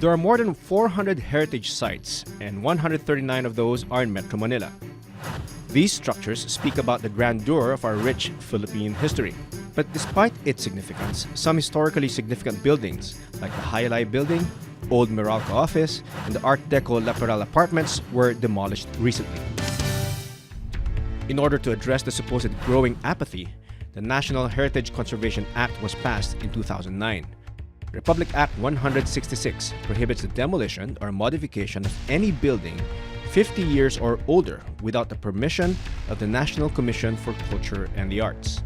There are more than 400 heritage sites, and 139 of those are in Metro Manila. These structures speak about the grandeur of our rich Philippine history. But despite its significance, some historically significant buildings, like the Highlight Building, Old Meralco Office, and the Art Deco Laperal Apartments were demolished recently. In order to address the supposed growing apathy, the National Heritage Conservation Act was passed in 2009. Republic Act 166 prohibits the demolition or modification of any building 50 years or older without the permission of the National Commission for Culture and the Arts.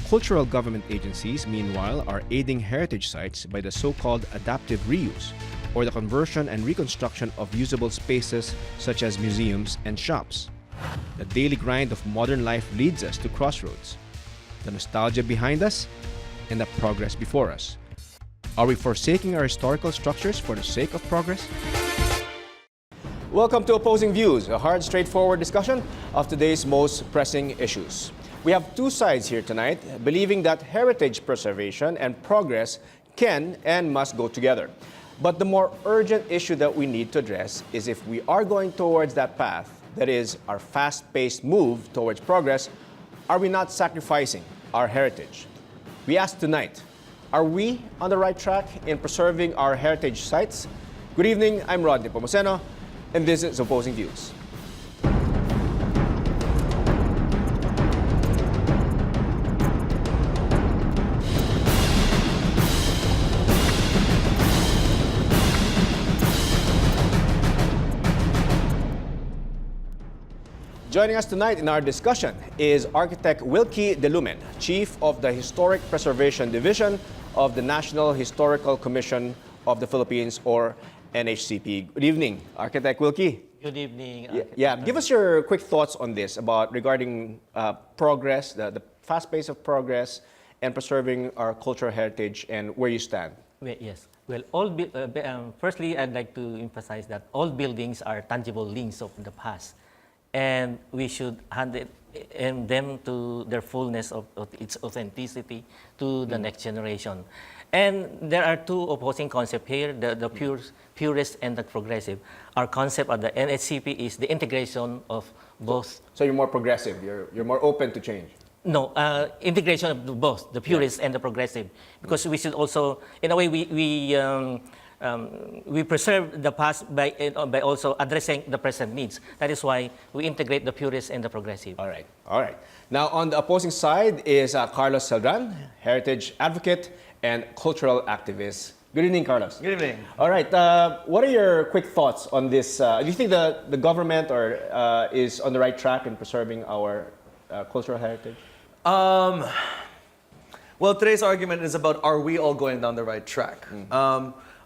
Cultural government agencies, meanwhile, are aiding heritage sites by the so-called adaptive reuse, or the conversion and reconstruction of usable spaces such as museums and shops. The daily grind of modern life leads us to crossroads. The nostalgia behind us and the progress before us. Are we forsaking our historical structures for the sake of progress? Welcome to Opposing Views, a hard, straightforward discussion of today's most pressing issues. We have two sides here tonight, believing that heritage preservation and progress can and must go together. But the more urgent issue that we need to address is if we are going towards that path, that is, our fast-paced move towards progress, are we not sacrificing our heritage? We ask tonight, are we on the right track in preserving our heritage sites? Good evening, I'm Rod Nepomuceno, and this is Opposing Views. Joining us tonight in our discussion is Architect Wilkie De Lumen, Chief of the Historic Preservation Division of the National Historical Commission of the Philippines, or NHCP. Good evening, Architect Wilkie. Good evening. Yeah, give us your quick thoughts on this regarding progress, the fast pace of progress, and preserving our cultural heritage, and where you stand. Well, yes. Well, firstly, I'd like to emphasize that all buildings are tangible links of the past, and we should hand them to their fullness of its authenticity to the next generation. And there are two opposing concepts here, the purist and the progressive. Our concept at the NHCP is the integration of both. So you're more progressive, you're more open to change? No, integration of both, the purist and the progressive. Because we should also, in a way, we preserve the past by also addressing the present needs. That is why we integrate the purist and the progressive. All right. Now, on the opposing side is Carlos Celdran, heritage advocate and cultural activist. Good evening, Carlos. Good evening. All right. What are your quick thoughts on this? Do you think the government is on the right track in preserving our cultural heritage? Well, today's argument is about, are we all going down the right track?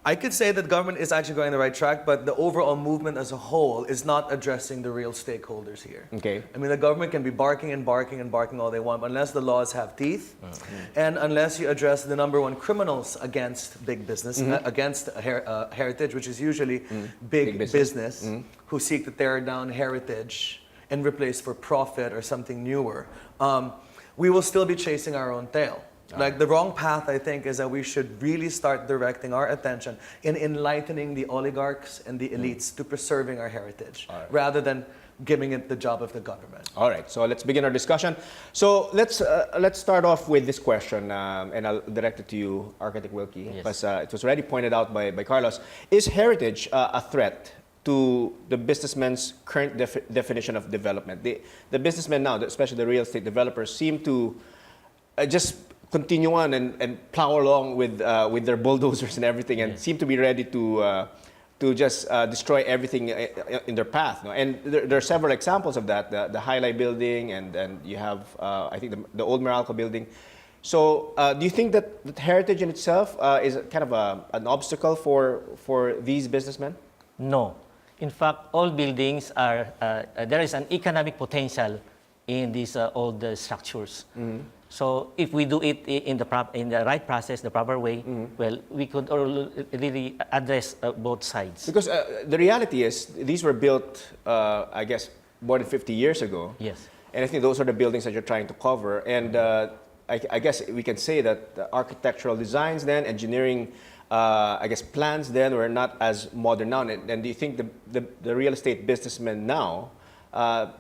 I could say that government is actually going the right track, but the overall movement as a whole is not addressing the real stakeholders here. Okay. I mean, the government can be barking and barking and barking all they want, but unless the laws have teeth, and unless you address the number one criminals against big business, against heritage, which is usually big business, who seek to tear down heritage and replace for profit or something newer, we will still be chasing our own tail. Like, the wrong path, I think, is that we should really start directing our attention in enlightening the oligarchs and the elites to preserving our heritage, rather than giving it the job of the government. All right, so let's begin our discussion. So let's start off with this question, and I'll direct it to you, Architect Wilkie, because it was already pointed out by Carlos. Is heritage a threat to the businessman's current definition of development? The businessmen now, especially the real estate developers, seem to just continue on and plow along with their bulldozers and everything, and seem to be ready to just destroy everything in their path. No? And there are several examples of that. The Highlight Building, and you have, I think, the Old Meralco Building. So do you think that heritage in itself is kind of an obstacle for these businessmen? No. In fact, all buildings are, there is an economic potential in these old structures. So if we do it in the right process, the proper way, well, we could really address both sides. Because the reality is, these were built, I guess, more than 50 years ago. Yes. And I think those are the buildings that you're trying to cover. And I guess we can say that the architectural designs then, engineering, I guess plans then were not as modern now. And do you think the real estate businessmen now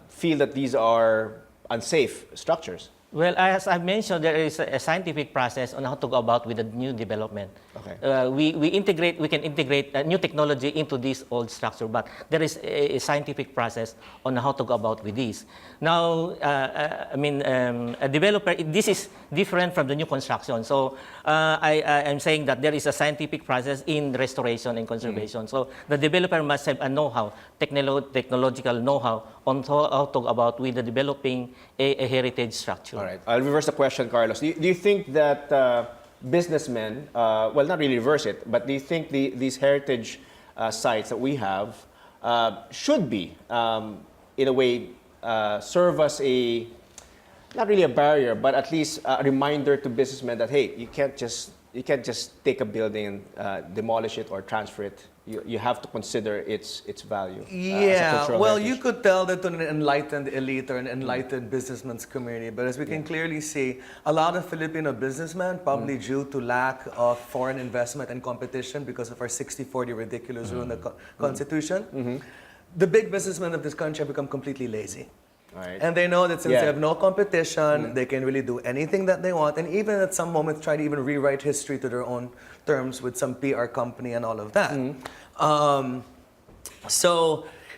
feel that these are unsafe structures? Well, as I mentioned, there is a scientific process on how to go about with the new development. Okay. We can integrate new technology into this old structure, but there is a scientific process on how to go about with this. Now, a developer, this is different from the new construction. So I'm saying that there is a scientific process in restoration and conservation. So the developer must have a know-how, technological know-how on how to go about with the developing a heritage structure. All right. I'll reverse the question, Carlos. Do you think that businessmen, well, not really reverse it, but do you think these heritage sites that we have should be, in a way, serve as not really a barrier, but at least a reminder to businessmen that, hey, you can't just take a building and demolish it or transfer it. You have to consider its value. As a cultural well, heritage. you could tell that to an enlightened elite or an enlightened businessman's community, but as we can clearly see, a lot of Filipino businessmen, probably due to lack of foreign investment and competition because of our 60-40 ridiculous rule in the Constitution, the big businessmen of this country have become completely lazy. Right. And they know that since they have no competition, they can really do anything that they want, and even at some moments try to even rewrite history to their own terms with some PR company and all of that.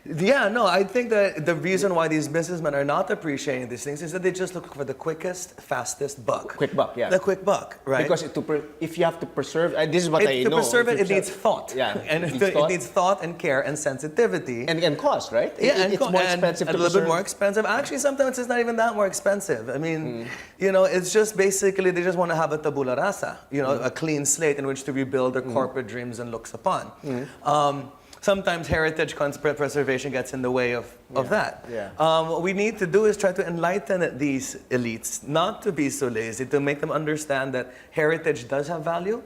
I think that the reason why these businessmen are not appreciating these things is that they just look for the quickest, fastest buck. Quick buck, yeah. The quick buck, right? Because if you have to preserve, this is what I know. To preserve it, it needs thought. Yeah, and it needs thought and care and sensitivity. And cost, right? Yeah, it's more expensive and to a little bit preserve. more expensive. Actually, sometimes it's not even that more expensive. I mean, it's just basically they just want to have a tabula rasa, a clean slate in which to rebuild their corporate dreams and looks upon. Sometimes heritage preservation gets in the way of that. Yeah. What we need to do is try to enlighten these elites, not to be so lazy, to make them understand that heritage does have value,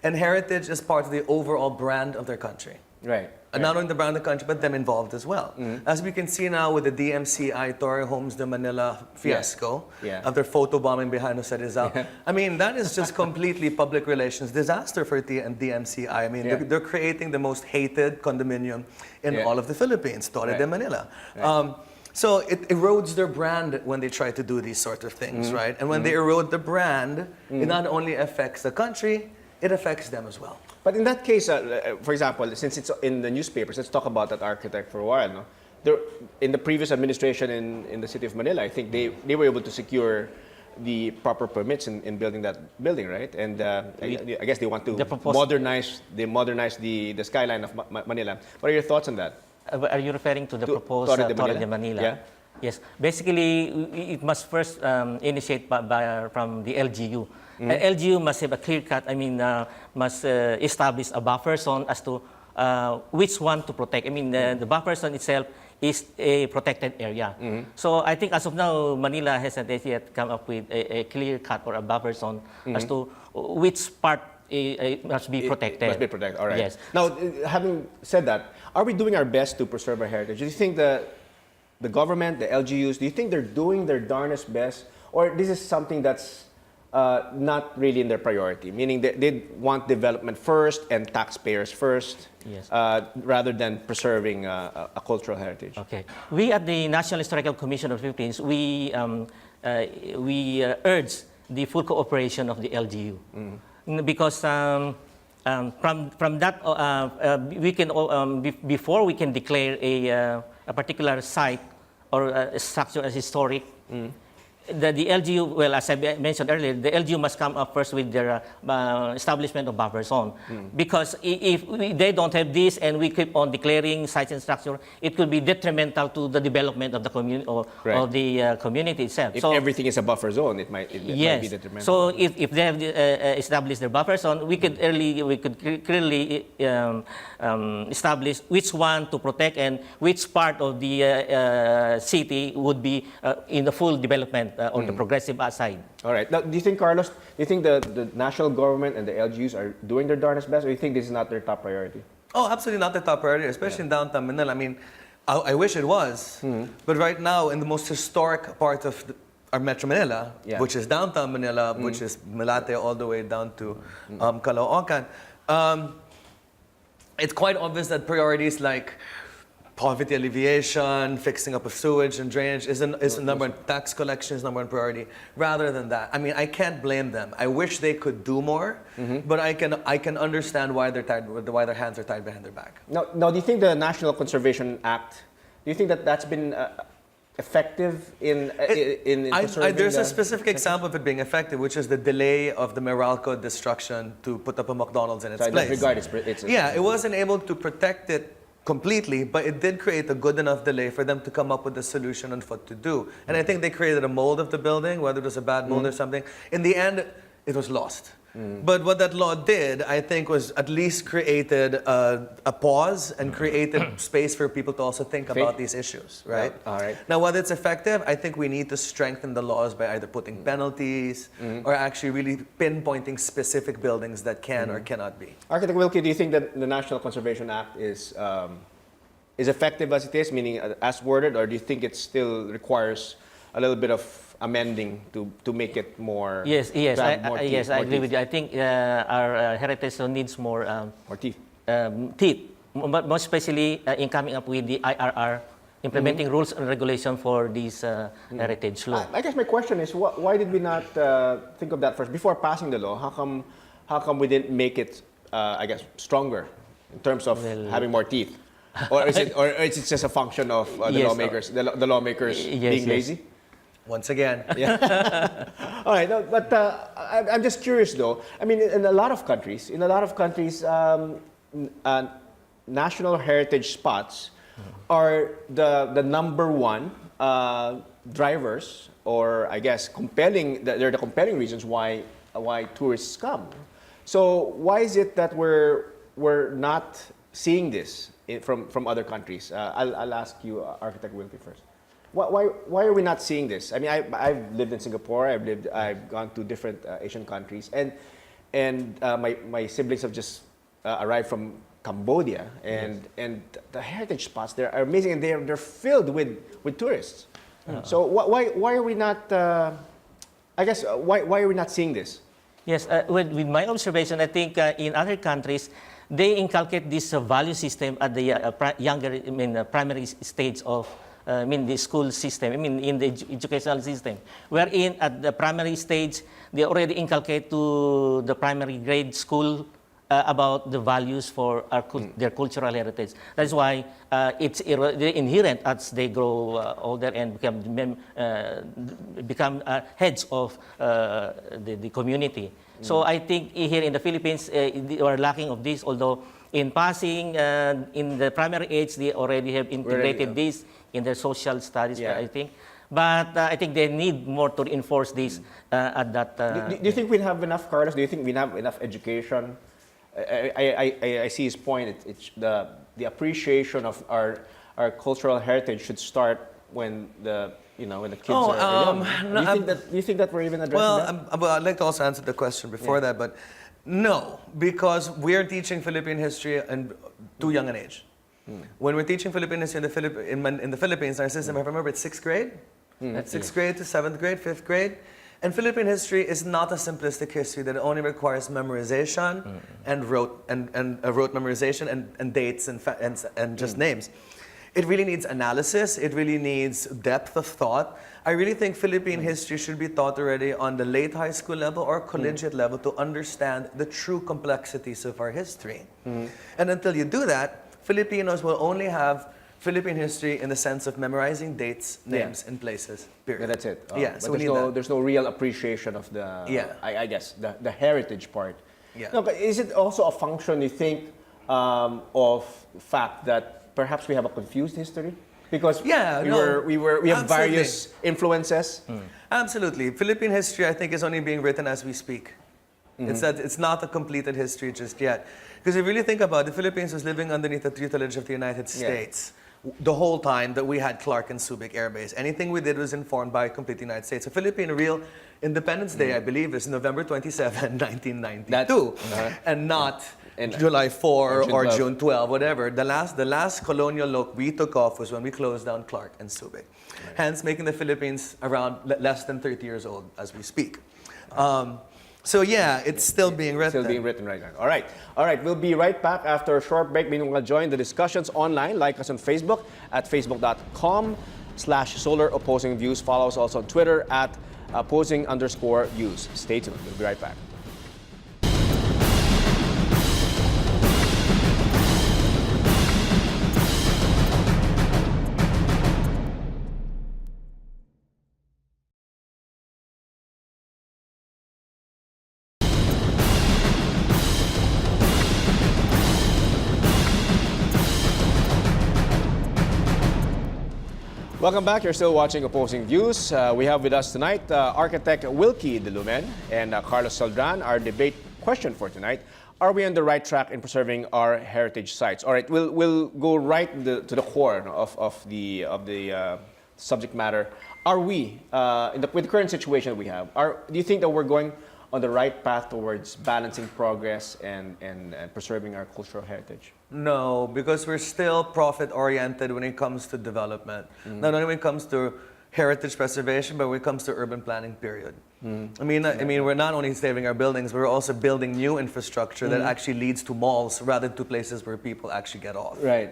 and heritage is part of the overall brand of their country. Right. And not only the brand of the country, but them involved as well. As we can see now with the DMCI Torre Homes de Manila fiasco, of their photobombing behind Jose Rizal. I mean, that is just completely public relations disaster for DMCI. I mean, they're creating the most hated condominium in all of the Philippines, Torre de Manila. Right. So it erodes their brand when they try to do these sort of things, right? And when they erode the brand, it not only affects the country, it affects them as well. But in that case, for example, since it's in the newspapers, let's talk about that architect for a while. No? In the previous administration in the city of Manila, I think they were able to secure the proper permits in building that building, right? And I guess they want to modernize the skyline of Manila. What are your thoughts on that? Are you referring to the proposed Torre Torre de Manila? Yeah. Yes. Basically, it must first initiate from the LGU. LGU must have a clear cut, must establish a buffer zone as to which one to protect. The buffer zone itself is a protected area. So I think as of now, Manila hasn't yet come up with a clear cut or a buffer zone as to which part must be protected. It must be protected, all right. Yes. Now, having said that, are we doing our best to preserve our heritage? Do you think the government, the LGUs, do you think they're doing their darnest best? Or this is something that's not really in their priority, meaning they want development first and taxpayers first, rather than preserving a cultural heritage. Okay. We at the National Historical Commission of the Philippines, we urge the full cooperation of the LGU, because from that we can before we can declare a particular site or a structure as historic. The LGU, well, as I mentioned earlier, the LGU must come up first with their establishment of buffer zone. Because if they don't have this and we keep on declaring sites and structure, it could be detrimental to the development of the community or of the community itself. If everything is a buffer zone, it might be detrimental. So if they have established their buffer zone, we could clearly establish which one to protect and which part of the city would be in the full development or the progressive side. All right. Now, do you think, Carlos, do you think the national government and the LGUs are doing their darnest best, or do you think this is not their top priority? Oh, absolutely not the top priority, especially in downtown Manila. I wish it was, but right now, in the most historic part of our Metro Manila, Yeah. which is downtown Manila, which is Malate all the way down to Caloocan. It's quite obvious that priorities like poverty alleviation, fixing up of sewage and drainage is number one. Tax collection is number one priority. Rather than that, I mean, I can't blame them. I wish they could do more, but I can understand why they're tied, why their hands are tied behind their back. Now, do you think the National Conservation Act, do you think that that's been effective in conserving there's the a specific example of it being effective, which is the delay of the Meralco destruction to put up a McDonald's in its So in place. that regard, it's Yeah, it wasn't able to protect it completely, but it did create a good enough delay for them to come up with a solution on what to do. And I think they created a mold of the building, whether it was a bad mold or something. In the end, it was lost. But what that law did, I think, was at least created a pause and created space for people to also think about these issues, right? Yeah, all right. Now, whether it's effective, I think we need to strengthen the laws by either putting penalties or actually really pinpointing specific buildings that can or cannot be. Architect Wilkie, do you think that the National Conservation Act is effective as it is, meaning as worded, or do you think it still requires a little bit of amending to make it more? Yes, yes, more teeth, yes, I more agree teeth? with you. I think our heritage law needs more More teeth. teeth, but most especially in coming up with the IRR, implementing rules and regulation for this heritage law. I guess my question is, why did we not think of that first before passing the law? How come we didn't make it, I guess, stronger in terms of having more teeth? Or is it just a function of the Yes, lawmakers, the lawmakers being lazy? Once again, All right, no, but I'm just curious though. I mean, in a lot of countries, national heritage spots are the number one drivers, or I guess compelling. They're the compelling reasons why tourists come. So why is it that we're not seeing this from other countries? I'll ask you, Architect Wilkie, first. Why are we not seeing this? I mean, I've lived in Singapore. I've gone to different Asian countries, and my siblings have just arrived from Cambodia, and the heritage spots there are amazing, and they're filled with tourists. So why are we not? I guess why are we not seeing this? Yes, with my observation, I think in other countries, they inculcate this value system at the primary stage of the school system, in the educational system, wherein at the primary stage, they already inculcate to the primary grade school about the values for their cultural heritage. That's why it's inherent as they grow older and become heads of the community. So I think here in the Philippines, they are lacking of this, although in passing, in the primary age, they already have integrated this in their social studies, I think. But I think they need more to enforce this at that. Do you think we have enough, Carlos? Do you think we have enough education? I see his point. It's the appreciation of our cultural heritage should start when the kids are young. Do you think that we're even addressing that? Well, I'd like to also answer the question before that, but no, because we're teaching Philippine history and too young an age. When we're teaching Philippine history in the Philippines, our system, if I remember, it's sixth grade. Sixth grade to seventh grade, fifth grade. And Philippine history is not a simplistic history that only requires memorization and rote memorization and dates and just names. It really needs analysis. It really needs depth of thought. I really think Philippine history should be taught already on the late high school level or collegiate level to understand the true complexities of our history. And until you do that, Filipinos will only have Philippine history in the sense of memorizing dates, names, and places. Period. Yeah, that's it. Yeah, so there's no real appreciation of the. I guess the heritage part. Yeah. No, but is it also a function, you think, of the fact that perhaps we have a confused history? Because we have various influences. Absolutely. Philippine history, I think, is only being written as we speak. It's not a completed history just yet. Because if you really think about it, the Philippines was living underneath the tutelage of the United States the whole time that we had Clark and Subic Air Base. Anything we did was informed by complete United States. So Philippine real Independence Day, I believe, is November 27, 1992. And not July 4 June or 12. June 12, whatever. The last colonial look we took off was when we closed down Clark and Subic. Hence, making the Philippines around less than 30 years old as we speak. So yeah, it's still being written. Still being written right now. All right. We'll be right back after a short break. Meanwhile, join the discussions online. Like us on Facebook at facebook.com/solar-opposing-views. Follow us also on Twitter at opposing_views. Stay tuned. We'll be right back. Welcome back. You're still watching Opposing Views. We have with us tonight architect Wilkie De Lumen and Carlos Saldran. Our debate question for tonight: are we on the right track in preserving our heritage sites? All right, we'll go right to the core of the subject matter. Are we with the current situation we have? Do you think that we're going on the right path towards balancing progress and preserving our cultural heritage? No, because we're still profit-oriented when it comes to development. Not only when it comes to heritage preservation, but when it comes to urban planning, period. I mean, we're not only saving our buildings, we're also building new infrastructure that actually leads to malls rather than to places where people actually get off. Right.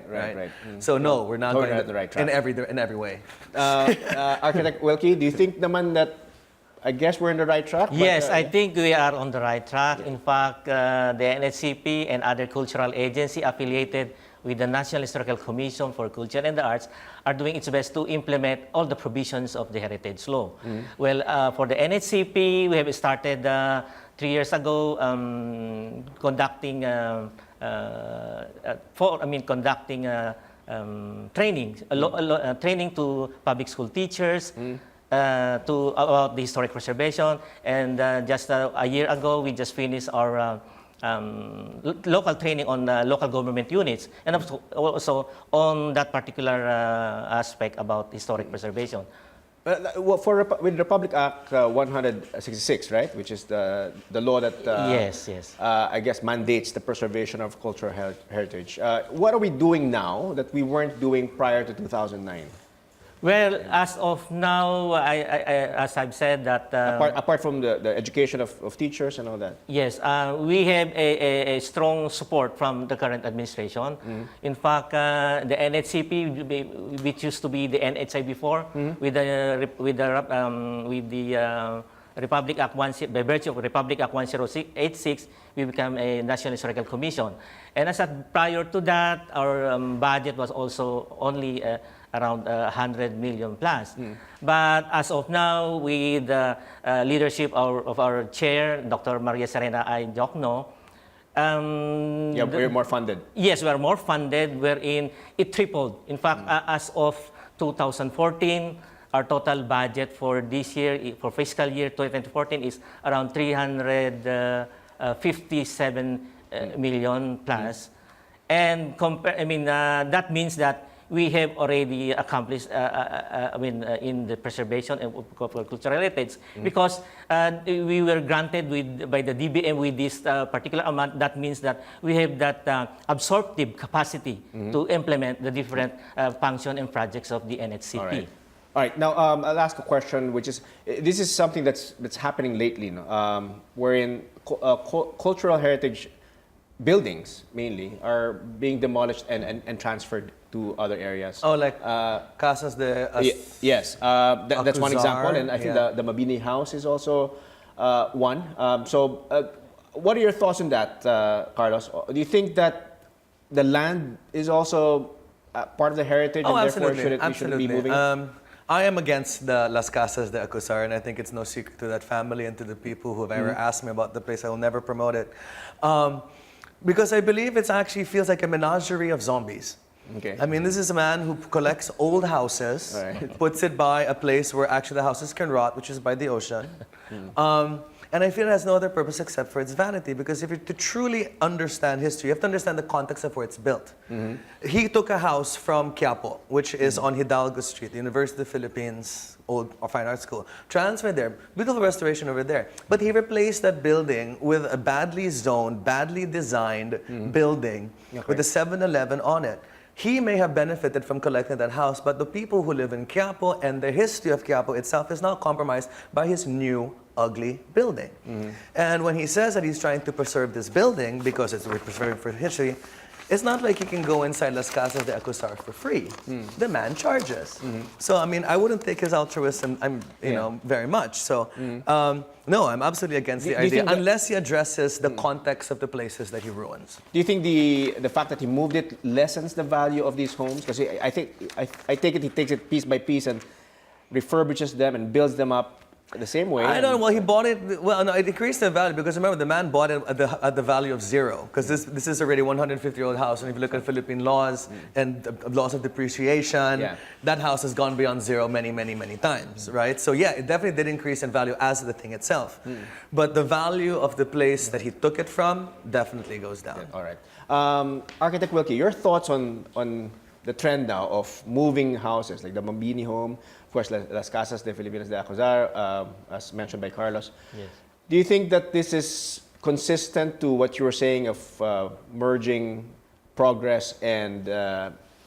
So no, we're not going on the right track. in every way. Architect Wilkie, do you think naman that, I guess we're on the right track? Yes, I think we are on the right track. In fact, the NHCP and other cultural agencies affiliated with the National Historical Commission for Culture and the Arts are doing its best to implement all the provisions of the Heritage Law. Well, for the NHCP, we have started 3 years ago conducting training to public school teachers. About the historic preservation, and just a year ago we just finished our local training on local government units, and also on that particular aspect about historic preservation. With Republic Act 166, right, which is the law that yes. I guess mandates the preservation of cultural heritage. What are we doing now that we weren't doing prior to 2009? Well, as of now, as I've said that... apart from the education of teachers and all that? Yes, we have a strong support from the current administration. In fact, the NHCP, which used to be the NHI before, with the Republic Act by virtue of Republic Act 1086, we become a National Historical Commission. And as prior to that, our budget was also only around 100 million plus. But as of now, with the leadership of our chair, Dr. Maria Serena I. Jokno, we're more funded. Yes, we are more funded, wherein it tripled. In fact, as of 2014, our total budget for this year, for fiscal year 2014, is around 357 million plus. And that means that we have already accomplished in the preservation of cultural heritage, because we were granted by the DBM with this particular amount. That means that we have that absorptive capacity to implement the different functions and projects of the NHCP. All right. Now, I'll ask a question, which is, this is something that's happening lately, wherein cultural heritage buildings, mainly, are being demolished and transferred to other areas. Oh, like Casas de... yes, that's one example, and I think the Mabini House is also one. What are your thoughts on that, Carlos? Do you think that the land is also part of the heritage, and therefore we shouldn't be moving? I am against the Las Casas de Acusar, and I think it's no secret to that family and to the people who have ever asked me about the place. I will never promote it. Because I believe it actually feels like a menagerie of zombies. Okay. I mean, this is a man who collects old houses, puts it by a place where actually the houses can rot, which is by the ocean. And I feel it has no other purpose except for its vanity, because if you're to truly understand history, you have to understand the context of where it's built. He took a house from Quiapo, which is on Hidalgo Street, the University of the Philippines Old Fine Arts School, transferred there, beautiful restoration over there. But he replaced that building with a badly zoned, badly designed building with a 7-Eleven on it. He may have benefited from collecting that house, but the people who live in Quiapo and the history of Quiapo itself is now compromised by his new ugly building. And when he says that he's trying to preserve this building because it's preserved for history, it's not like you can go inside Las Casas de Acusar for free. The man charges. So, I mean, I wouldn't take his altruism, you know, very much. So, no, I'm absolutely against the idea, unless he addresses the context of the places that he ruins. Do you think the fact that he moved it lessens the value of these homes? Because I take it he takes it piece by piece and refurbishes them and builds them up the same way. I don't know. Well, he bought it. Well, no, it increased the value because remember the man bought it at the value of zero, because this is already a 150-year-old house, and if you look at Philippine laws and the laws of depreciation, that house has gone beyond zero many, many, many times, right? So yeah, it definitely did increase in value as the thing itself, but the value of the place that he took it from definitely goes down. All right, Architect Wilkie, your thoughts on the trend now of moving houses like the Mabini home. Of course, Las Casas de Filipinas de Acuzar, as mentioned by Carlos. Yes. Do you think that this is consistent to what you were saying of merging progress and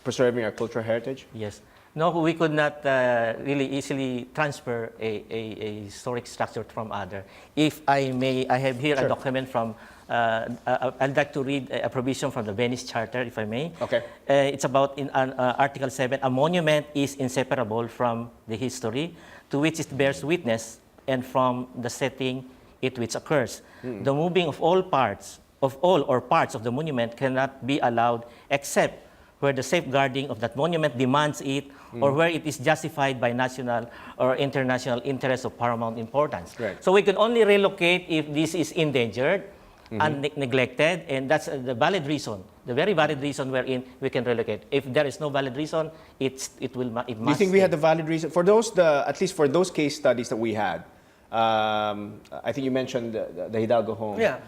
preserving our cultural heritage? Yes. No, we could not really easily transfer a historic structure from other. If I may, I have here a document from, I'd like to read a provision from the Venice Charter, if I may. Okay. It's about in Article 7, a monument is inseparable from the history to which it bears witness and from the setting it which occurs. The moving of all parts of the monument cannot be allowed except where the safeguarding of that monument demands it or where it is justified by national or international interests of paramount importance. Right. So we can only relocate if this is endangered and neglected, and that's the valid reason, the very valid reason wherein we can relocate. If there is no valid reason, it must. Do you think we had the valid reason for those? At least for those case studies that we had. I think you mentioned the Hidalgo home. Yeah.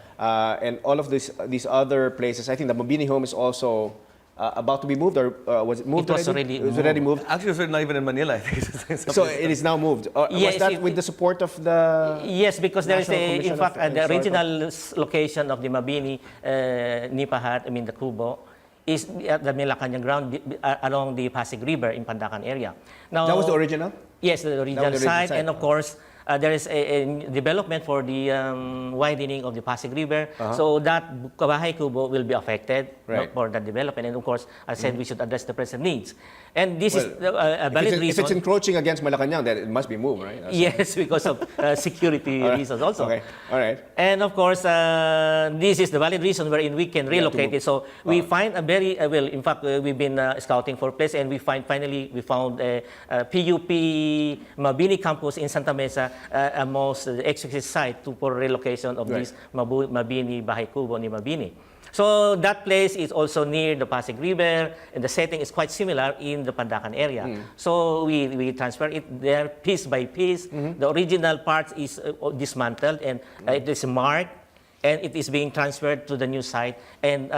And all of these other places. I think the Mabini home is also about to be moved, or was it moved It was already? already It was already moved. Actually, it's not even in Manila, I think. So it is now moved. Yes, was that with the support of the? Yes, because there is National Commission in fact, of the Historical- original location of the Mabini Nipahat, the Kubo, is at the Malacanang ground along the Pasig River in Pandacan area. Now, That was the original? Yes, the original was the original site, site. and of course, there is a development for the widening of the Pasig River, so that Kabahay Kubo will be affected Right. for that development. And of course, I said we should address the present needs. And this is Well, a valid If reason. it's encroaching against Malacanang, then it must be moved, right? Yes, because of security reasons also. Okay, all right. And of course, this is the valid reason wherein we can relocate it. So we find a very, well, in fact, we've been scouting for a place, and finally we found a PUP Mabini campus in Santa Mesa, a most exquisite site for relocation of this Mabini Bahay Kubo ni Mabini. So that place is also near the Pasig River, and the setting is quite similar in the Pandacan area. So we transfer it there piece by piece. The original part is dismantled, and it is marked, and it is being transferred to the new site, and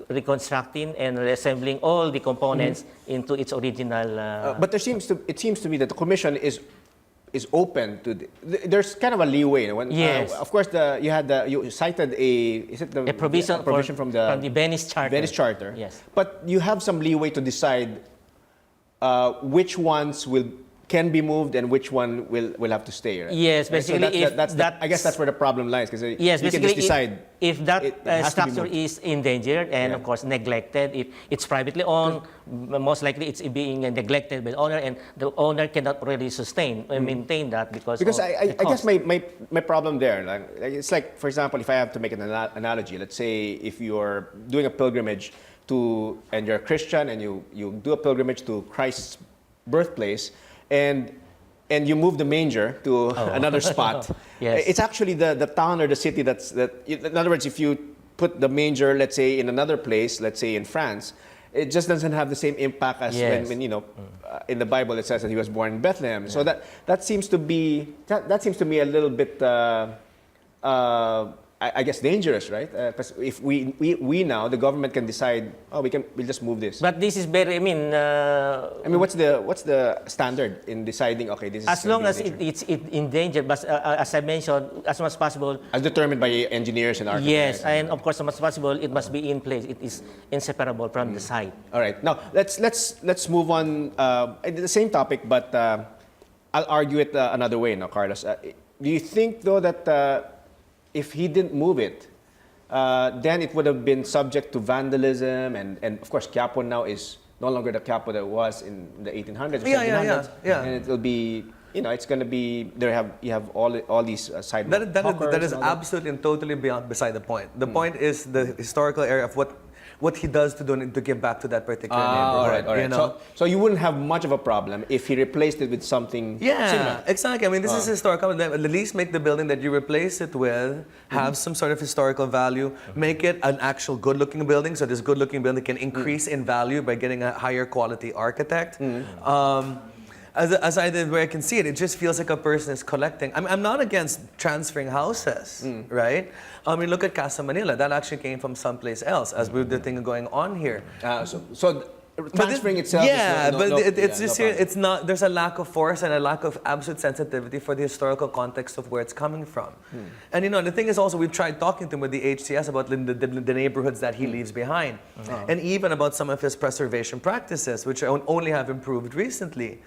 reconstructing and reassembling all the components into its original. But it seems to me that the commission is open to there's kind of a leeway. When, Yes. of course, you cited a provision from the Venice Charter. Venice Charter. Yes. But you have some leeway to decide which ones can be moved and which one will have to stay. Right? Yes, Right? So basically, I guess that's where the problem lies, because yes, you can basically, just decide if that it has to be structure moved. is endangered and, of course, neglected, if it's privately owned, most likely it's being neglected by the owner, and the owner cannot really sustain and maintain that because of I the guess cost. my problem there, like, it's like, for example, if I have to make an analogy, let's say if you're doing a pilgrimage and you're a Christian and you do a pilgrimage to Christ's birthplace, and you move the manger to another spot. Yes. It's actually the town or the city in other words, if you put the manger, let's say, in another place, let's say in France, it just doesn't have the same impact as Yes. when in the Bible it says that he was born in Bethlehem. So that seems to me a little bit I guess dangerous, right? Because if we now, the government can decide, oh, we'll just move this. But this is very, I mean, what's the standard in deciding? Okay, this is as gonna long be as in danger? it's in danger, but as I mentioned, as much as possible, As determined by engineers and architects. yes, and of course, as much as possible, it must be in place. It is inseparable from the site. All right. Now let's move on. The same topic, but I'll argue it another way. Now, Carlos, do you think though that if he didn't move it, then it would have been subject to vandalism, and of course, Quiapo now is no longer the Quiapo that was in the 1800s or 1700s, and it will be. It's going to be you have all these sidewalk That is and all that. absolutely and totally beside the point. The point is the historical area of what he does to give back to that particular neighborhood. All right. So you wouldn't have much of a problem if he replaced it with something similar. Exactly. I mean, this is historical. At least make the building that you replace it with have some sort of historical value. Make it an actual good-looking building, so this good-looking building can increase in value by getting a higher quality architect. As I did, where I can see it, it just feels like a person is collecting. I'm not against transferring houses, right? I mean, look at Casa Manila. That actually came from someplace else, as with the thing going on here. So transferring itself. Yeah, is it's not. There's a lack of force and a lack of absolute sensitivity for the historical context of where it's coming from. And the thing is also, we've tried talking to him with the HCS about the neighborhoods that he leaves behind, and even about some of his preservation practices, which only have improved recently.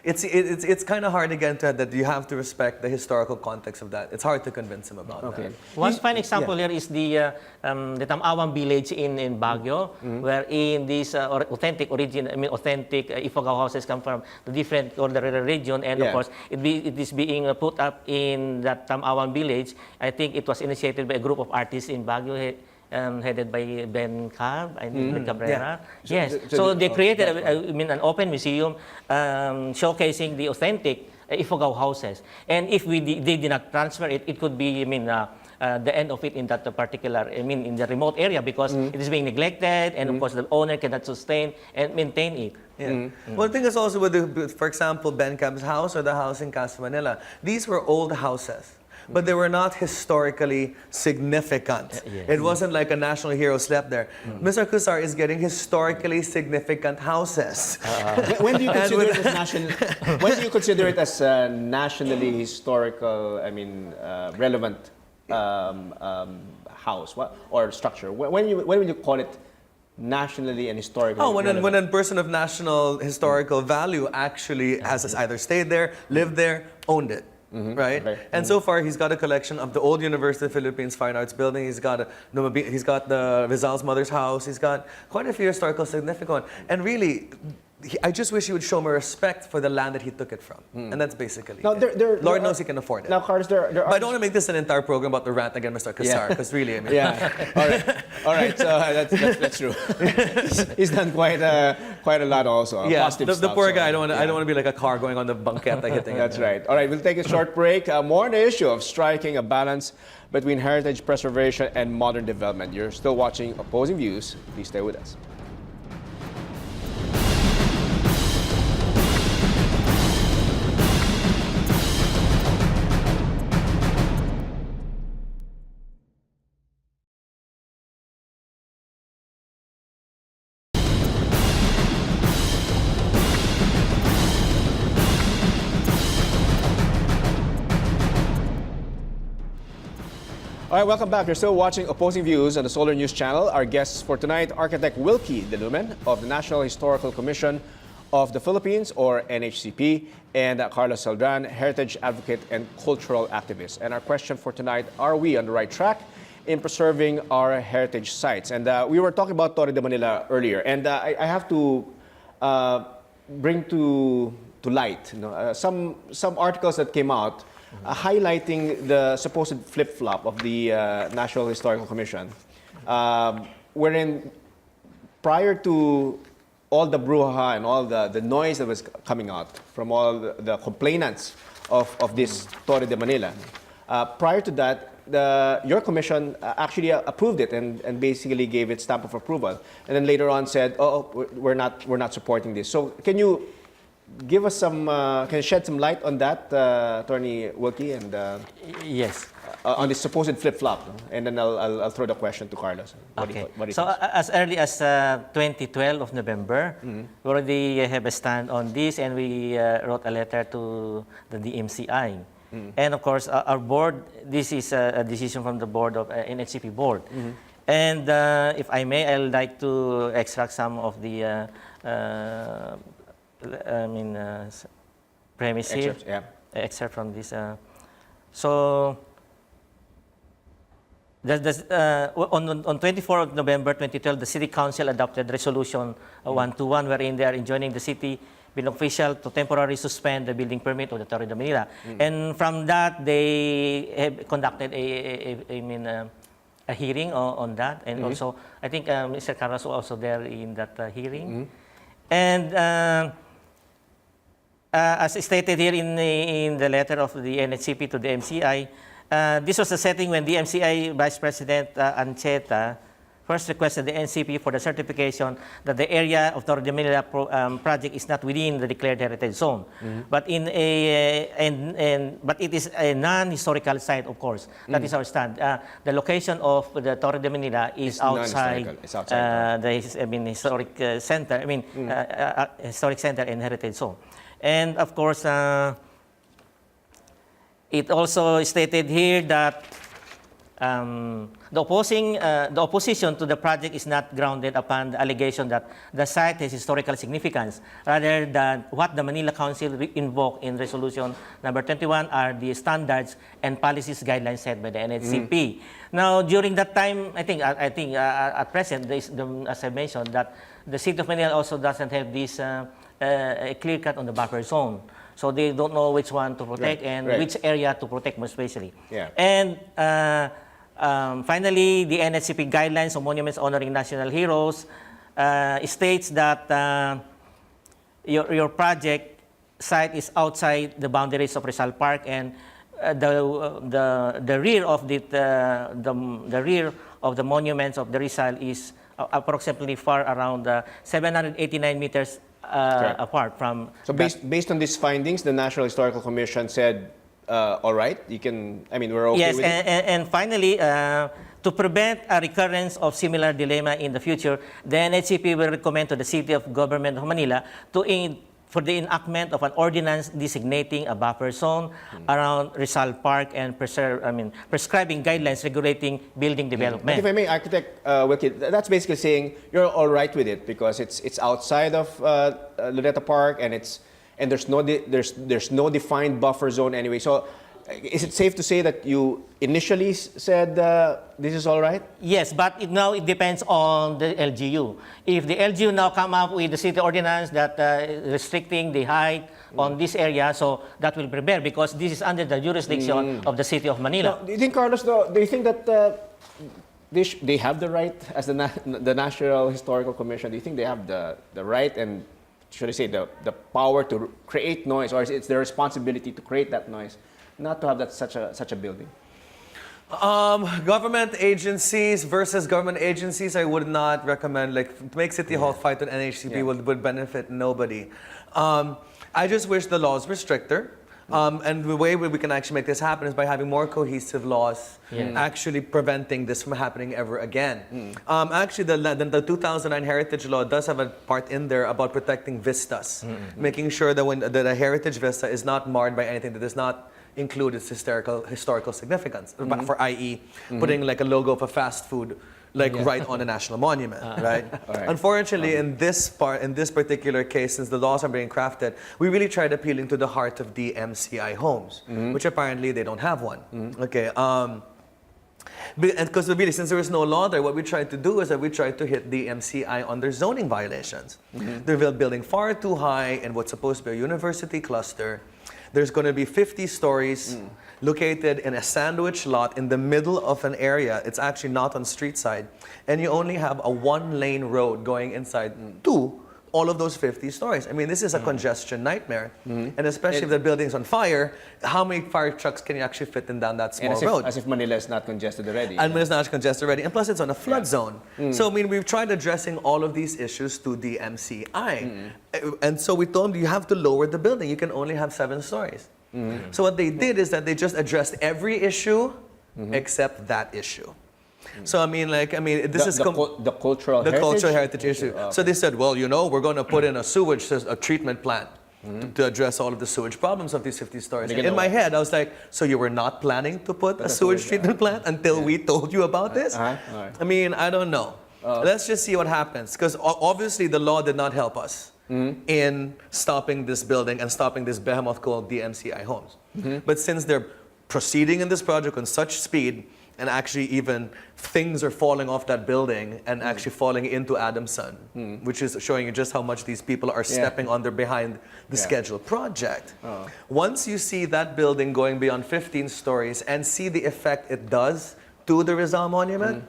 It's kind of hard again that you have to respect the historical context of that. It's hard to convince him about that. One fine example here is the Tamawang village in Baguio, where in these authentic Ifugao houses come from the different or the region, and of course it is being put up in that Tamawang village. I think it was initiated by a group of artists in Baguio. Headed by Ben Cab, Ben Cabrera. Yes. So they created, an open museum showcasing the authentic Ifugao houses. And if they did not transfer it, it could be, the end of it in that particular, in the remote area, because it is being neglected, and of course the owner cannot sustain and maintain it. Yeah. Well, the thing is also with, for example, Ben Cab's house or the house in Casa Manila, these were old houses. But they were not historically significant. It wasn't like a national hero slept there. Mr. Cusar is getting historically significant houses. When do you consider it as national? When do you consider it as nationally historical? Relevant house or structure? When will you call it nationally and historically? When a person of national historical value actually has either stayed there, lived there, owned it. Right? And so far, he's got a collection of the old University of the Philippines Fine Arts building. He's got the Rizal's mother's house. He's got quite a few historical significant. And really, I just wish he would show more respect for the land that he took it from. And that's basically it. Lord knows he can afford it. Now, Carlos, there are... But I don't want to make this an entire program about the rant against Mr. Cusar, because really, All right. So that's true. He's done quite a lot also. The poor guy. I don't want to be like a car going on the banqueta hitting. That's right. All right, we'll take a short break. More on the issue of striking a balance between heritage preservation and modern development. You're still watching Opposing Views. Please stay with us. All right, welcome back. You're still watching Opposing Views on the Solar News Channel. Our guests for tonight, architect Wilkie De Lumen of the National Historical Commission of the Philippines, or NHCP, and Carlos Celdran, heritage advocate and cultural activist. And our question for tonight, are we on the right track in preserving our heritage sites? And we were talking about Torre de Manila earlier, and I have to bring to light some articles that came out highlighting the supposed flip-flop of the National Historical Commission, wherein prior to all the brouhaha and all the noise that was coming out from all the complainants of this Torre de Manila, prior to that, your commission actually approved it and basically gave it stamp of approval, and then later on said, "Oh, we're not supporting this." So can you give us some, can you shed some light on that, Attorney Wilkie, and Yes. on this supposed flip-flop? No? And then I'll throw the question to Carlos. What do Okay. you So think? as early as 2012 of November, we already have a stand on this, and we wrote a letter to the DMCI. And of course, our board, this is a decision from the board of NHCP board. And if I may, I'd like to extract some of the premise here. Excerpts, yeah. Excerpt from this. So, on 24 of November 2012, the City Council adopted Resolution 121, wherein they are enjoining the city being official to temporarily suspend the building permit of the Torre de Manila. And from that, they have conducted a hearing on that. And also, I think Mr. Carlos was also there in that hearing. And as stated here in the letter of the NHCP to the MCI, this was a setting when the MCI Vice President Ancheta first requested the NCP for the certification that the area of Torre de Manila project is not within the declared heritage zone, but in but it is a non-historical site, of course. That is our stand. The location of the Torre de Manila is outside, it's outside the historic center. Historic center and heritage zone, and of course. It also stated here that the opposition to the project is not grounded upon the allegation that the site has historical significance, rather than what the Manila Council invoked in Resolution number 21 are the standards and policies guidelines set by the NHCP. Now, during that time, I think at present, as I mentioned, that the City of Manila also doesn't have this a clear cut on the buffer zone. So they don't know which one to protect which area to protect more especially. Yeah. And finally, the NHCP guidelines on monuments honoring national heroes states that your project site is outside the boundaries of Rizal Park, and the rear of the rear of the monuments of the Rizal is approximately far around 789 meters apart from. So based on these findings, the National Historical Commission said, all right, you can, we're okay yes, with it? And finally, to prevent a recurrence of similar dilemma in the future, the NHCP will recommend to the City of Government of Manila for the enactment of an ordinance designating a buffer zone around Rizal Park and prescribing guidelines regulating building development. But if I may, Architect Wilkie, that's basically saying you're all right with it because it's outside of Luneta Park and there's no defined buffer zone anyway. So is it safe to say that you initially said this is all right? Yes, but now it depends on the LGU. If the LGU now come up with the city ordinance that restricting the height on this area, so that will prepare because this is under the jurisdiction of the City of Manila. Now, do you think, Carlos, do you think that they have the right as the National Historical Commission? Do you think they have the right and should I say the power to create noise, or is it their responsibility to create that noise? Not to have that such a building. Government agencies versus government agencies, I would not recommend. Like to make City Hall fight with NHCP would benefit nobody. I just wish the laws were stricter. And the way we can actually make this happen is by having more cohesive laws, actually preventing this from happening ever again. Actually, the 2009 Heritage Law does have a part in there about protecting vistas, making sure that a heritage vista is not marred by anything that does not include its historical significance, for i.e. putting like a logo of a fast food right on a national monument, right? Right. Unfortunately, in this particular case, since the laws are being crafted, we really tried appealing to the heart of the MCI homes, which apparently they don't have one. Okay. And because really, since there is no law there, what we tried to do is that we tried to hit the MCI on their zoning violations. They're building far too high in what's supposed to be a university cluster. There's going to be 50 stories located in a sandwich lot in the middle of an area. It's actually not on street side. And you only have a one-lane road going inside to all of those 50 stories. I mean, this is a congestion nightmare. And especially if the building's on fire, how many fire trucks can you actually fit in down that small road? As if Manila is not congested already. And it's not congested already. And plus, it's on a flood zone. So, I mean, we've tried addressing all of these issues to DMCI. And so we told them, you have to lower the building. You can only have 7 stories. So what they did is that they just addressed every issue except that issue. So I mean, this is the cultural heritage issue. So they said, well, we're going to put in a treatment plant to address all of the sewage problems of these 50 stories. And in my head, I was like, so you were not planning to put a sewage treatment plant until we told you about this? I mean, I don't know. Let's just see what happens, because obviously the law did not help us in stopping this building and stopping this behemoth called DMCI Homes. But since they're proceeding in this project on such speed, and actually even things are falling off that building and actually falling into Adamson, which is showing you just how much these people are stepping on their behind the scheduled project. Once you see that building going beyond 15 stories and see the effect it does to the Rizal Monument,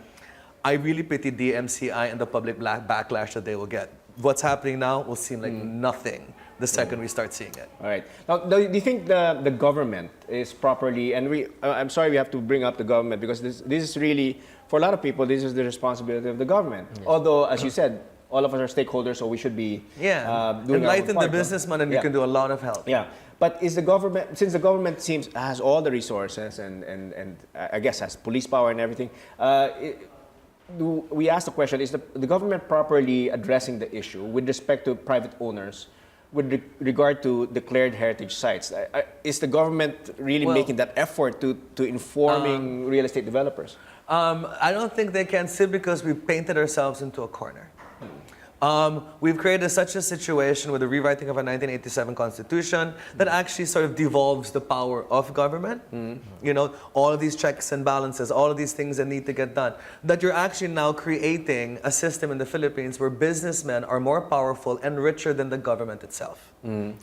I really pity DMCI and the public backlash that they will get. What's happening now will seem like nothing the second we start seeing it. All right. Now, do you think the government is properly, and I'm sorry we have to bring up the government, because this is really, for a lot of people, this is the responsibility of the government. Yes. Although, as you said, all of us are stakeholders, so we should be doing enlighten the businessman, and we can do a lot of help. Yeah. But is the government, since the government has all the resources and I guess has police power and everything, we ask the question, is the government properly addressing the issue with respect to private owners with regard to declared heritage sites? Is the government really making that effort to informing real estate developers? I don't think they can, simply because we've painted ourselves into a corner. We've created such a situation with the rewriting of a 1987 Constitution that actually sort of devolves the power of government. All of these checks and balances, all of these things that need to get done, that you're actually now creating a system in the Philippines where businessmen are more powerful and richer than the government itself.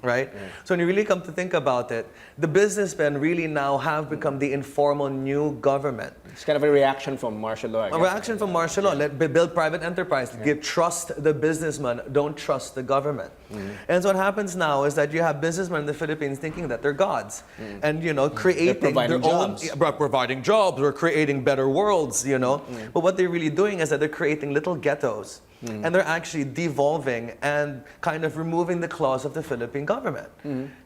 Right? So when you really come to think about it, the businessmen really now have become the informal new government. It's kind of a reaction from martial law. A reaction from martial law. Build private enterprise. Trust the businessman. Don't trust the government. And so what happens now is that you have businessmen in the Philippines thinking that they're gods, and creating their jobs. providing jobs, or creating better worlds. But what they're really doing is that they're creating little ghettos. And they're actually devolving and kind of removing the claws of the Philippine government.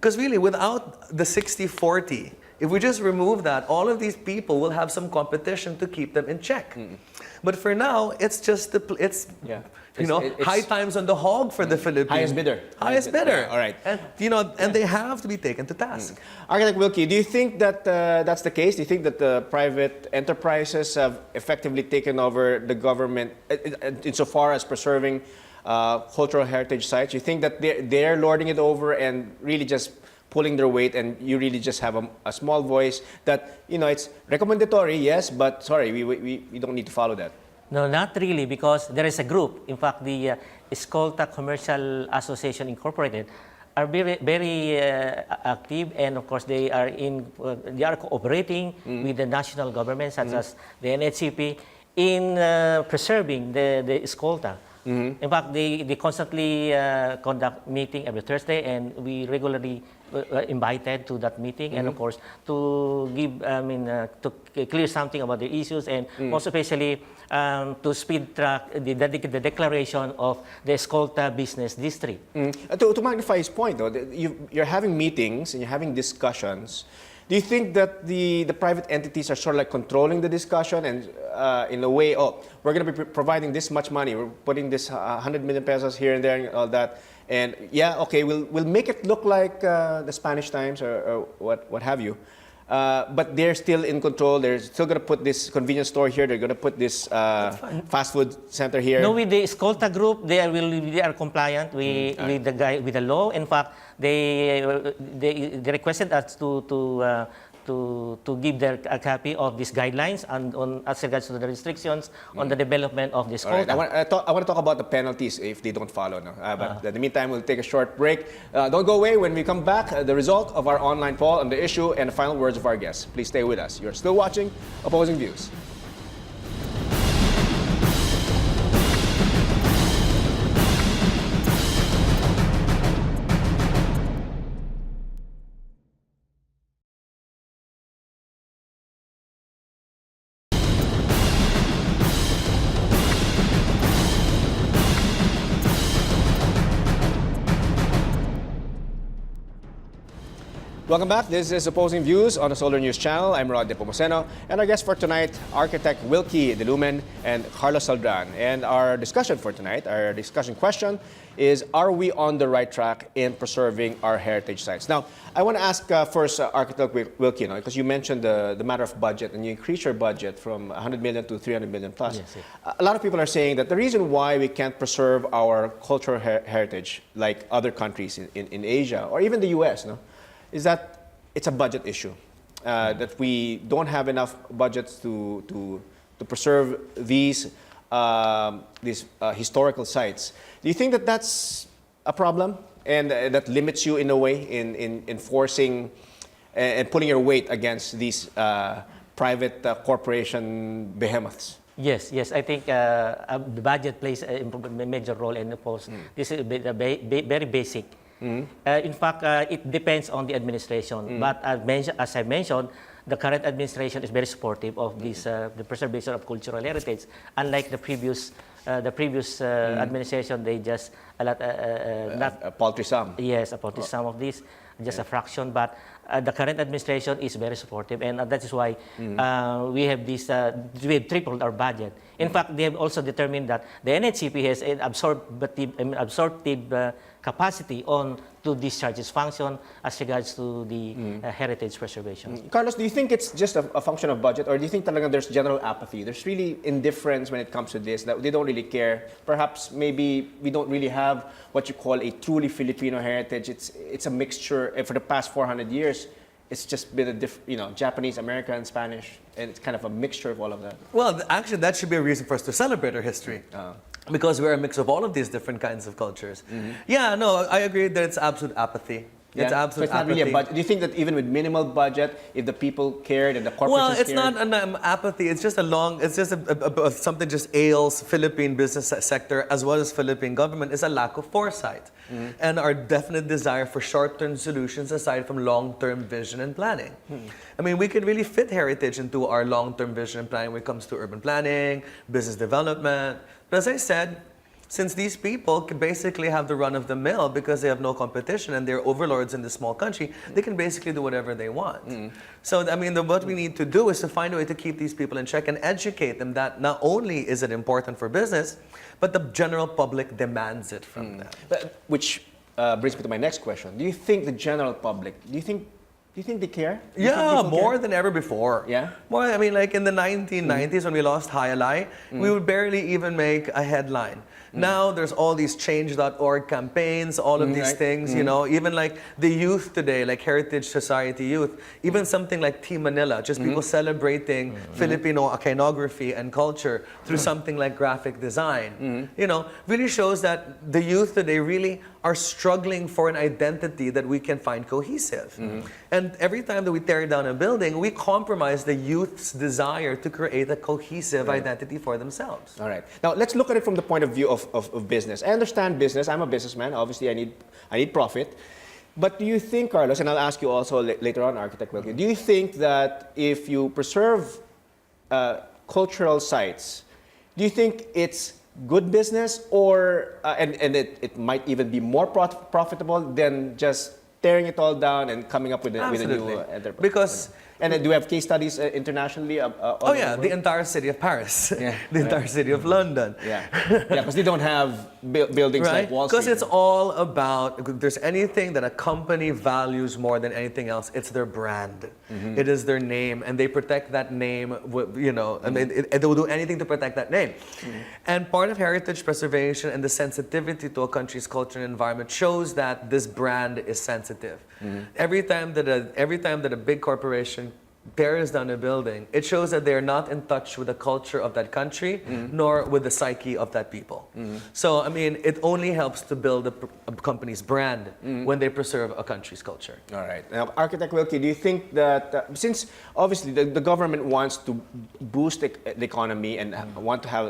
Because really, without the 60-40, if we just remove that, all of these people will have some competition to keep them in check. But for now, it's just high times on the hog for the Philippines. Highest bidder. All right. And and they have to be taken to task. Architect Wilkie, do you think that that's the case? Do you think that the private enterprises have effectively taken over the government insofar as preserving cultural heritage sites? You think that they're lording it over and really just pulling their weight, and you really just have a small voice that, it's recommendatory, yes, but sorry, we don't need to follow that? No, not really, because there is a group. In fact, the Escolta Commercial Association Incorporated are very, very active, and of course they are cooperating with the national government, such as the NHCP, in preserving the Escolta. In fact, they constantly conduct meeting every Thursday, and we regularly invited to that meeting, and of course to give, to clear something about the issues, and most especially to speed track the declaration of the Escolta Business District. To magnify his point, though, you're having meetings and you're having discussions. Do you think that the private entities are sort of like controlling the discussion, and in a way, we're going to be providing this much money, we're putting this 100 million pesos here and there and all that, and we'll make it look like the Spanish times or what have you. But they're still in control. They're still going to put this convenience store here. They're going to put this fast food center here. No, with the Escolta group, they are compliant with the law. In fact, they requested us to give their a copy of these guidelines and as regards to the restrictions on the development of this Escolta. Right. I want to talk about the penalties if they don't follow. No? But in the meantime, we'll take a short break. Don't go away. When we come back, the result of our online poll on the issue and the final words of our guests. Please stay with us. You're still watching Opposing Views. Welcome back. This is Opposing Views on the Solar News Channel. I'm Rod Nepomuceno, and our guests for tonight, architect Wilkie De Lumen and Carlos Saldran. And our discussion for tonight, our discussion question is, are we on the right track in preserving our heritage sites? Now, I want to ask first architect Wilkie, because you mentioned the matter of budget, and you increased your budget from 100 million to 300 million plus. Yes, yes. A lot of people are saying that the reason why we can't preserve our cultural heritage like other countries in Asia or even the US, is that it's a budget issue, that we don't have enough budgets to preserve these historical sites. Do you think that that's a problem and that limits you in a way in enforcing and pulling your weight against these private corporation behemoths? Yes, yes. I think the budget plays a major role in the post. This is very basic. In fact, it depends on the administration. But as I mentioned, the current administration is very supportive of this, the preservation of cultural heritage. Unlike the previous administration, they just not A paltry sum. yes, a paltry sum of this, just a fraction. But the current administration is very supportive, and that is why we have this. We have tripled our budget. In fact, they have also determined that the NHCP has an absorptive capacity on to discharge its function as regards to the heritage preservation. Carlos, do you think it's just a function of budget, or do you think talaga there's general apathy? There's really indifference when it comes to this, that they don't really care. Perhaps maybe we don't really have what you call a truly Filipino heritage. It's a mixture. For the past 400 years, it's just been Japanese, American, Spanish, and it's kind of a mixture of all of that. Well, actually, that should be a reason for us to celebrate our history. Because we're a mix of all of these different kinds of cultures. Yeah, no, I agree that it's absolute apathy. It's Yeah? absolute So it's not apathy. really a budget. Do you think that even with minimal budget, if the people cared and the corporations Well, it's cared? not an apathy. It's just something just ails Philippine business sector as well as Philippine government is a lack of foresight and our definite desire for short-term solutions aside from long-term vision and planning. I mean, we could really fit heritage into our long-term vision and planning when it comes to urban planning, business development. But as I said, since these people can basically have the run of the mill because they have no competition and they're overlords in this small country, they can basically do whatever they want. So, I mean, what we need to do is to find a way to keep these people in check and educate them that not only is it important for business, but the general public demands it from them. Which brings me to my next question. Do you think the general public, do you think they care? Do you think Yeah, people more care? than ever before. Yeah? More, I mean, like in the 1990s when we lost Hayalay, we would barely even make a headline. Now there's all these change.org campaigns, all of these Right. things, even like the youth today, like Heritage Society Youth, even something like Team Manila, just people celebrating Filipino iconography and culture through something like graphic design, really shows that the youth today really are struggling for an identity that we can find cohesive. And every time that we tear down a building, we compromise the youth's desire to create a cohesive identity for themselves. All right. Now let's look at it from the point of view of business. I understand business. I'm a businessman. Obviously, I need profit. But do you think, Carlos, and I'll ask you also later on, Architect Wilkie, do you think that if you preserve cultural sites, do you think it's good business, or and it might even be more profitable than just tearing it all down and coming up with a new Absolutely. enterprise? Because And do we have case studies internationally? oh yeah, the entire city of Paris, Yeah. the entire city of London. Yeah, because they don't have buildings Right? like Wall Because Street. it's all about, if there's anything that a company values more than anything else, it's their brand. It is their name, and they protect that name, and they will do anything to protect that name. And part of heritage preservation and the sensitivity to a country's culture and environment shows that this brand is sensitive. Every time that a big corporation tears down a building, it shows that they are not in touch with the culture of that country, nor with the psyche of that people. So, I mean, it only helps to build a company's brand when they preserve a country's culture. All right. Now, Architect Wilkie, do you think that since obviously the government wants to boost the economy and want to have,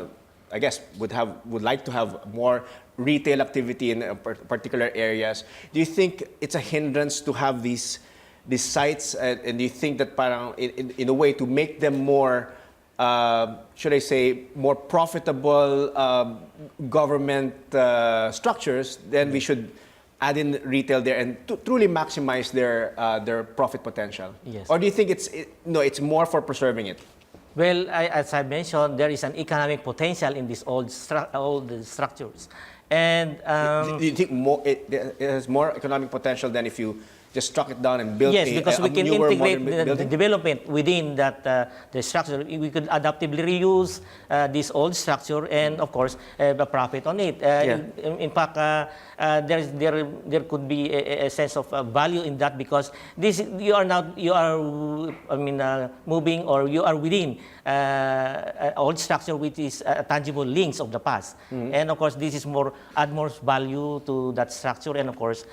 I guess, would like to have more retail activity in particular areas, do you think it's a hindrance to have these sites, and do you think that parang in a way to make them more, should I say, more profitable government structures, then we should add in retail there and to truly maximize their profit potential? Yes. Or do you think it's more for preserving it? Well, as I mentioned, there is an economic potential in these old structures. And Do you think it has more economic potential than if you just struck it down and built yes, because we can newer, integrate modern the building? development within that the structure. We could adaptively reuse this old structure and, of course, have a profit on it. In fact, there could be a sense of value in that because moving or you are within an old structure which is tangible links of the past. And of course, this is add more value to that structure. And of course,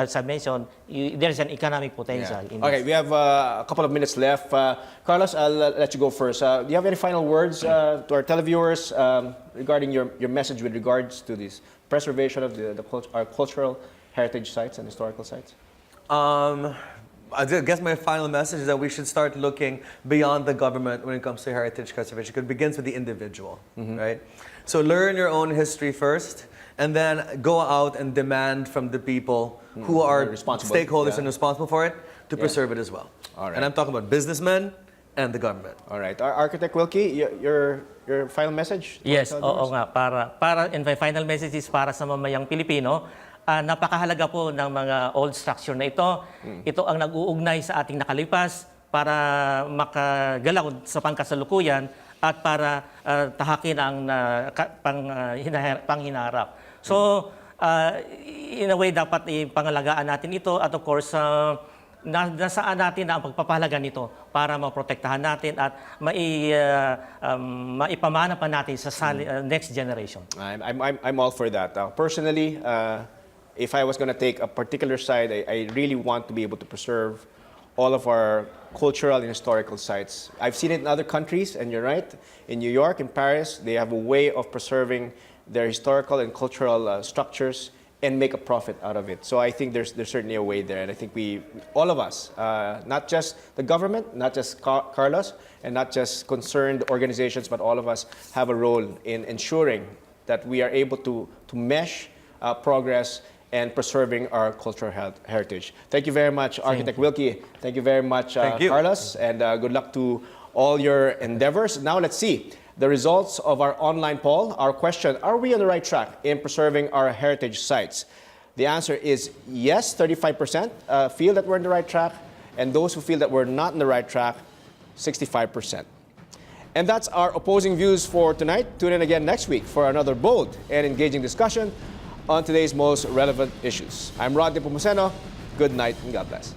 as I mentioned, there's an economic potential in Okay, this. we have a couple of minutes left. Carlos, I'll let you go first. Do you have any final words to our televiewers regarding your message with regards to this preservation of our cultural heritage sites and historical sites? I guess my final message is that we should start looking beyond the government when it comes to heritage conservation, because it begins with the individual, right? So learn your own history first, and then go out and demand from the people who are stakeholders and responsible for it to preserve it as well. All right. And I'm talking about businessmen and the government. All right. Architect Wilkie, your final message? Yes, oo nga. And my final message is para sa mamayang Pilipino. Napakahalaga po ng mga old structure na ito. Ito ang nag-uugnay sa ating nakalipas para makagalaw sa pangkasalukuyan at para tahakin ang panghinarap. So, in a way, dapat ipangalagaan natin ito at of course, nasaan natin ang pagpapahalaga nito para maprotektahan natin at maipamana pa natin sa next generation. I'm all for that. Personally, if I was going to take a particular side, I really want to be able to preserve all of our cultural and historical sites. I've seen it in other countries, and you're right. In New York, in Paris, they have a way of preserving their historical and cultural structures and make a profit out of it. So I think there's certainly a way there, and I think all of us, not just the government, not just Carlos, and not just concerned organizations, but all of us have a role in ensuring that we are able to mesh progress and preserving our cultural heritage. Thank you very much, Architect Wilkie. Thank you very much, Carlos, and good luck to all your endeavors. Now let's see the results of our online poll. Our question, are we on the right track in preserving our heritage sites? The answer is yes, 35% feel that we're on the right track, and those who feel that we're not on the right track, 65%. And that's our opposing views for tonight. Tune in again next week for another bold and engaging discussion on today's most relevant issues. I'm Rod Nepomuceno. Good night and God bless.